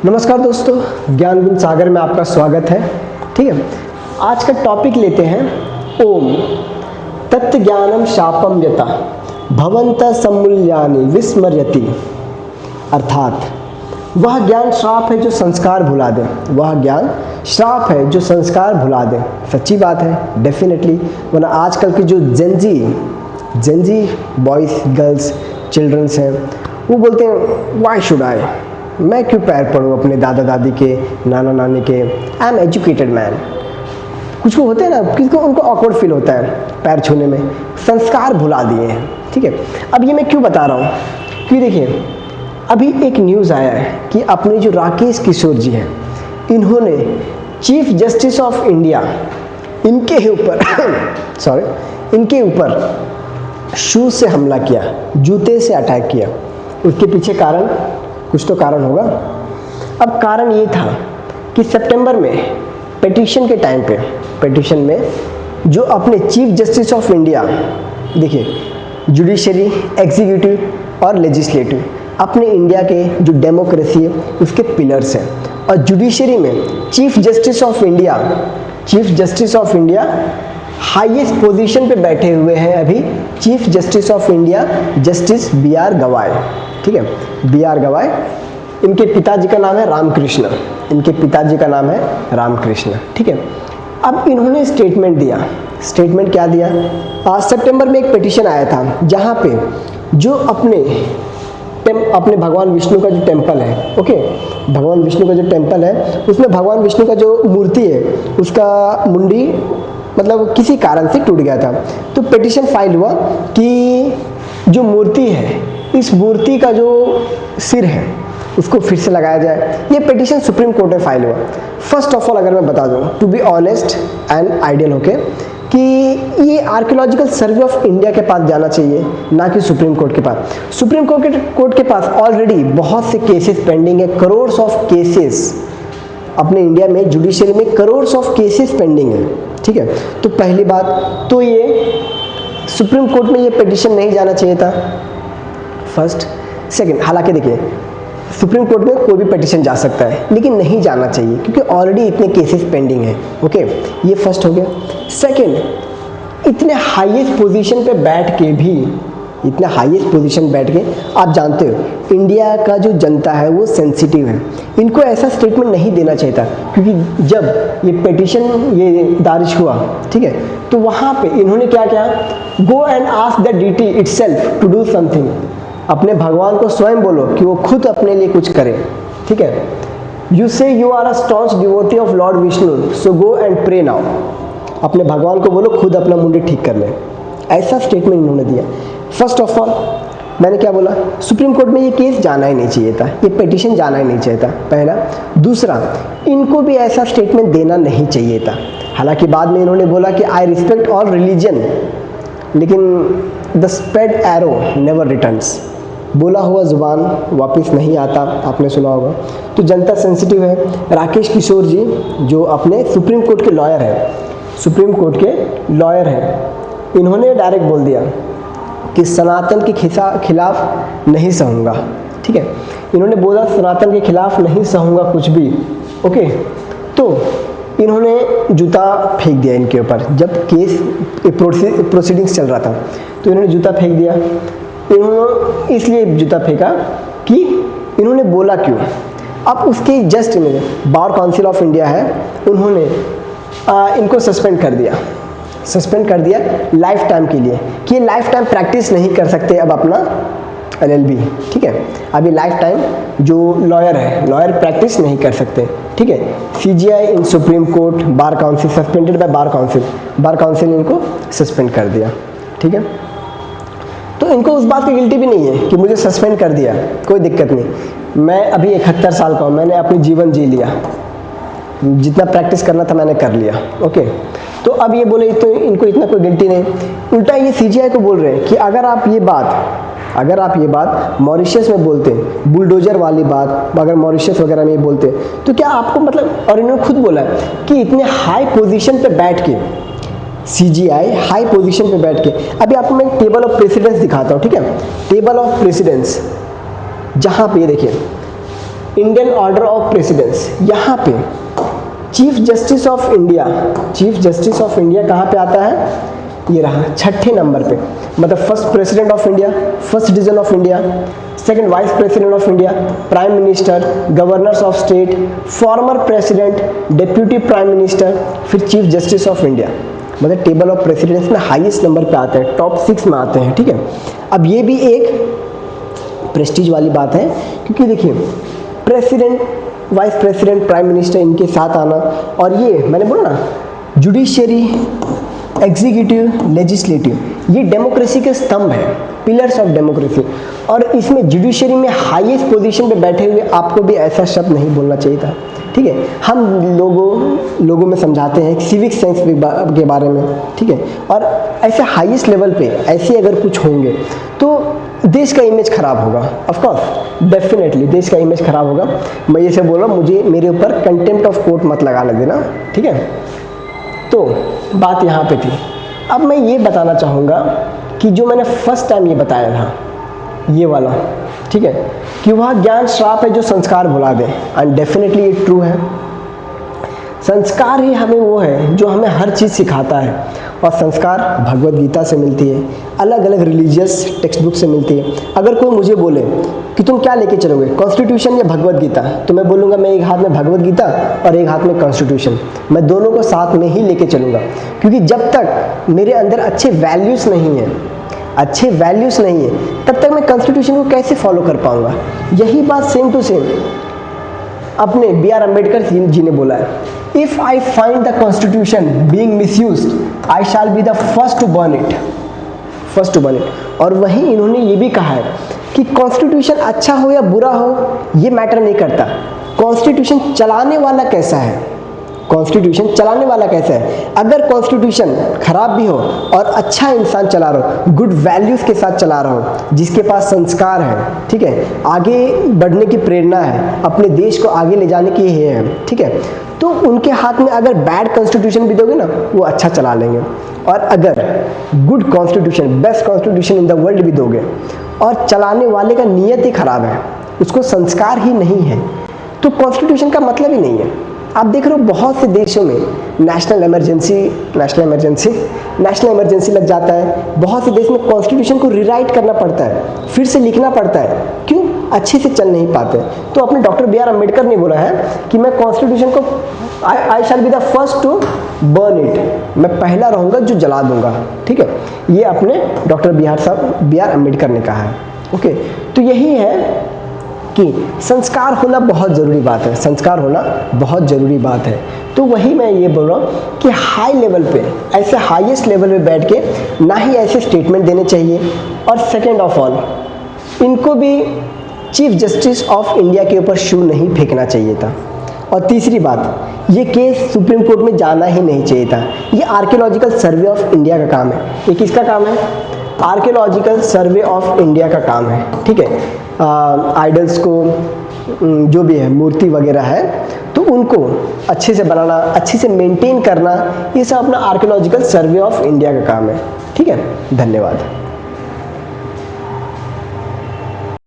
नमस्कार दोस्तों, ज्ञान गुण सागर में आपका स्वागत है। ठीक है, आज का टॉपिक लेते हैं ओम तत्व ज्ञानम शापम यता भवंत सम्मूल्यानि विस्मर्यति। अर्थात वह ज्ञान श्राप है जो संस्कार भुला दे। वह ज्ञान श्राप है जो संस्कार भुला दे। सच्ची बात है, डेफिनेटली। वरना आजकल के जो जेनजी बॉयज़ गर्ल्स चिल्ड्रंस हैं, वो बोलते हैं वाई शुड आई, मैं क्यों पैर पड़ूँ अपने दादा दादी के, नाना नानी के। I am educated man. कुछ को होते हैं ना, किसको उनको ऑकवर्ड फील होता है पैर छूने में, संस्कार भुला दिए हैं। ठीक है, अब ये मैं क्यों बता रहा हूँ, क्योंकि देखिए अभी एक न्यूज़ आया है कि अपने जो राकेश किशोर जी हैं, इन्होंने चीफ जस्टिस ऑफ इंडिया इनके ऊपर शूज से हमला किया, जूते से अटैक किया। उसके पीछे कारण, कुछ तो कारण होगा। अब कारण ये था कि सितंबर में पिटीशन के टाइम पे, पिटीशन में जो अपने चीफ जस्टिस ऑफ इंडिया, देखिए जुडिशरी, एग्जीक्यूटिव और लेजिस्लेटिव अपने इंडिया के जो डेमोक्रेसी है उसके पिलर्स हैं। और जुडिशरी में chief justice of India highest position पे बैठे हुए हैं अभी chief justice of India, justice B R. Gavai. ठीक है, बी.आर. गवाई, इनके पिताजी का नाम है रामकृष्ण। ठीक है, अब इन्होंने स्टेटमेंट दिया। स्टेटमेंट क्या दिया? आज सितंबर में एक पिटीशन आया था जहाँ पे जो अपने भगवान विष्णु का जो टेम्पल है, ओके, भगवान विष्णु का जो टेम्पल है उसमें भगवान विष्णु का जो मूर्ति है उसका मुंडी मतलब किसी कारण से टूट गया था। तो पिटीशन फाइल हुआ कि जो मूर्ति है, इस मूर्ति का जो सिर है उसको फिर से लगाया जाए। ये पिटीशन सुप्रीम कोर्ट में फाइल हुआ। फर्स्ट ऑफ ऑल अगर मैं बता दूं, to be honest and ideal होके, कि ये आर्कियोलॉजिकल सर्वे ऑफ इंडिया के पास जाना चाहिए, ना कि सुप्रीम कोर्ट के पास। सुप्रीम कोर्ट के पास ऑलरेडी बहुत से केसेस पेंडिंग है, करोड़्स ऑफ केसेस अपने इंडिया में, जुडिशरी में करोड़्स ऑफ केसेस पेंडिंग है। ठीक है, तो पहली बात तो ये सुप्रीम कोर्ट में ये पिटीशन नहीं जाना चाहिए था, फर्स्ट। सेकंड, हालांकि देखिए सुप्रीम कोर्ट में कोई भी पिटीशन जा सकता है, लेकिन नहीं जाना चाहिए क्योंकि ऑलरेडी इतने केसेस पेंडिंग हैं। ओके, ये फर्स्ट हो गया। सेकंड, इतने हाईएस्ट पोजीशन पे बैठ के आप जानते हो इंडिया का जो जनता है वो सेंसिटिव है, इनको ऐसा स्टेटमेंट नहीं देना चाहिए था। क्योंकि जब ये पिटीशन ये दारिश हुआ, ठीक है, तो वहाँ पे इन्होंने क्या किया, go and ask the deity itself to do something. अपने भगवान को स्वयं बोलो कि वो खुद अपने लिए कुछ करे। ठीक है, you say you are a staunch devotee of Lord Vishnu, so go and pray now. अपने भगवान को बोलो खुद अपना मुंडी ठीक कर ले, ऐसा स्टेटमेंट इन्होंने दिया। फर्स्ट ऑफ ऑल मैंने क्या बोला, सुप्रीम कोर्ट में ये केस जाना ही नहीं चाहिए था, ये पिटीशन जाना ही नहीं चाहिए था, पहला। दूसरा, इनको भी ऐसा स्टेटमेंट देना नहीं चाहिए था। हालांकि बाद में इन्होंने बोला कि आई रिस्पेक्ट ऑल रिलीजन, लेकिन the spread arrow never returns, बोला हुआ जुबान वापस नहीं आता, आपने सुना होगा। तो जनता सेंसिटिव है। राकेश किशोर जी जो अपने सुप्रीम कोर्ट के लॉयर हैं, इन्होंने डायरेक्ट बोल दिया कि सनातन के खिलाफ नहीं सहूँगा। ठीक है, इन्होंने बोला सनातन के खिलाफ नहीं सहूँगा कुछ भी। ओके, तो इन्होंने जूता फेंक दिया इनके ऊपर। जब केस प्रोसीडिंग्स चल रहा था तो इन्होंने जूता फेंक दिया। इन्होंने इसलिए जूता फेंका कि इन्होंने बोला क्यों। अब उसके जस्ट में बार काउंसिल ऑफ इंडिया है, उन्होंने इनको सस्पेंड कर दिया लाइफ टाइम के लिए, कि ये लाइफ टाइम प्रैक्टिस नहीं कर सकते अब अपना LLB। ठीक है, अभी लाइफ टाइम जो लॉयर प्रैक्टिस नहीं कर सकते। ठीक है, CGI इन supreme court, bar council suspended bye bar council ने इनको सस्पेंड कर दिया। ठीक है, तो इनको उस बात की गिल्टी भी नहीं है कि मुझे सस्पेंड कर दिया, कोई दिक्कत नहीं। मैं अभी 71 साल का हूँ, मैंने अपनी जीवन जी लिया, जितना प्रैक्टिस करना था मैंने कर लिया। ओके, तो अब ये बोले तो इनको इतना कोई गिल्टी नहीं। उल्टा ये CGI को बोल रहे हैं कि अगर आप ये बात मॉरिशस में बोलते, बुलडोजर वाली बात अगर मॉरिशस वगैरह में बोलते, तो क्या आपको मतलब, और इन्होंने खुद बोला कि इतने हाई पोजीशन पे बैठ के, CGI हाई पोजीशन पे बैठ के, अभी आपको मैं टेबल ऑफ प्रेसिडेंस दिखाता हूँ। ठीक है, टेबल ऑफ प्रेसिडेंस, जहाँ पे ये देखिए इंडियन ऑर्डर ऑफ प्रेसिडेंस, यहाँ पे chief justice of India, chief justice of India कहाँ पे आता है, ये रहा 6ठे नंबर पे, मतलब first president of India, first division of India, second vice president of India, prime minister, governors of state, former president, deputy prime minister, फिर chief justice of India, मतलब टेबल ऑफ प्रेसिडेंट्स में highest number पे आते हैं, top 6 में आते हैं, ठीक है। अब ये भी एक प्रेस्टीज वाली बात है, क्योंकि देखिए president, vice president, prime minister इनके साथ आना, और ये मैंने बोला ना जुडिशियरी, एग्जीक्यूटिव, लेजिस्लेटिव, ये डेमोक्रेसी के स्तंभ है, पिलर्स ऑफ डेमोक्रेसी, और इसमें जुडिशियरी में हाईएस्ट पोजीशन पे बैठे हुए आपको भी ऐसा शब्द नहीं बोलना चाहिए था, ठीक है। हम लोगों में समझाते हैं सिविक सेंस के बारे में, ठीक है, और ऐसे हाईएस्ट लेवल पे ऐसे अगर कुछ होंगे तो देश का इमेज खराब होगा, ऑफ कोर्स डेफिनेटली देश का इमेज खराब होगा। मैं ये से बोल रहा हूँ, मुझे मेरे ऊपर कंटेम्प्ट ऑफ कोर्ट मत लगाने देना, ठीक है। तो बात यहाँ पे थी। अब मैं ये बताना चाहूँगा कि जो मैंने फर्स्ट टाइम ये बताया था, ये वाला, ठीक है, कि वह ज्ञान श्राप है जो संस्कार भुला दे, एंड डेफिनेटली ये ट्रू है। संस्कार ही हमें वो है जो हमें हर चीज़ सिखाता है, और संस्कार भगवत गीता से मिलती है, अलग अलग रिलीजियस टेक्स्ट बुक से मिलती है। अगर कोई मुझे बोले कि तुम क्या लेके चलोगे, कॉन्स्टिट्यूशन या भगवत गीता, तो मैं बोलूँगा मैं एक हाथ में भगवत गीता और एक हाथ में कॉन्स्टिट्यूशन, मैं दोनों को साथ में ही लेके चलूँगा, क्योंकि जब तक मेरे अंदर अच्छे वैल्यूज़ नहीं है, अच्छे वैल्यूज़ नहीं है, तब तक मैं कॉन्स्टिट्यूशन को कैसे फॉलो कर पाऊँगा। यही बात सेम टू सेम अपने B.R. अम्बेडकर जी ने बोला है, if I find the constitution being misused I shall be the first to burn it, first to burn it. और वहीं इन्होंने ये भी कहा है कि कॉन्स्टिट्यूशन अच्छा हो या बुरा हो ये मैटर नहीं करता, कॉन्स्टिट्यूशन चलाने वाला कैसा है, कॉन्स्टिट्यूशन चलाने वाला कैसा है। अगर कॉन्स्टिट्यूशन खराब भी हो और अच्छा इंसान चला रहा हो, गुड वैल्यूज़ के साथ चला रहा हो, जिसके पास संस्कार है, ठीक है, आगे बढ़ने की प्रेरणा है, अपने देश को आगे ले जाने की है, ठीक है, तो उनके हाथ में अगर बैड कॉन्स्टिट्यूशन भी दोगे ना, वो अच्छा चला लेंगे। और अगर good constitution, best constitution in the world भी दोगे और चलाने वाले का नीयत ही खराब है, उसको संस्कार ही नहीं है, तो कॉन्स्टिट्यूशन का मतलब ही नहीं है। आप देख रहे हो बहुत से देशों में नेशनल इमरजेंसी लग जाता है, बहुत से देश में कॉन्स्टिट्यूशन को रिराइट करना पड़ता है, फिर से लिखना पड़ता है, क्यों, अच्छे से चल नहीं पाते। तो अपने डॉक्टर B.R. अम्बेडकर ने बोला है कि मैं कॉन्स्टिट्यूशन को I shall be the first to burn it, मैं पहला रहूँगा जो जला दूंगा, ठीक है, ये अपने डॉक्टर B.R. अम्बेडकर ने कहा है। ओके, तो यही है कि संस्कार होना बहुत ज़रूरी बात है, संस्कार होना बहुत ज़रूरी बात है। तो वही मैं ये बोल रहा हूँ कि हाई लेवल पे, ऐसे हाईएस्ट लेवल पे बैठ के ना ही ऐसे स्टेटमेंट देने चाहिए, और सेकंड ऑफ ऑल इनको भी चीफ जस्टिस ऑफ इंडिया के ऊपर शू नहीं फेंकना चाहिए था। और तीसरी बात, ये केस सुप्रीम कोर्ट में जाना ही नहीं चाहिए था। ये आर्कियोलॉजिकल सर्वे ऑफ इंडिया का काम है। ये किसका काम है? आर्कियोलॉजिकल सर्वे ऑफ इंडिया का काम है, ठीक है। आइडल्स को जो भी है, मूर्ति वगैरह है, तो उनको अच्छे से बनाना, अच्छे से मेंटेन करना, ये सब अपना आर्कियोलॉजिकल सर्वे ऑफ इंडिया का काम है, ठीक है। धन्यवाद।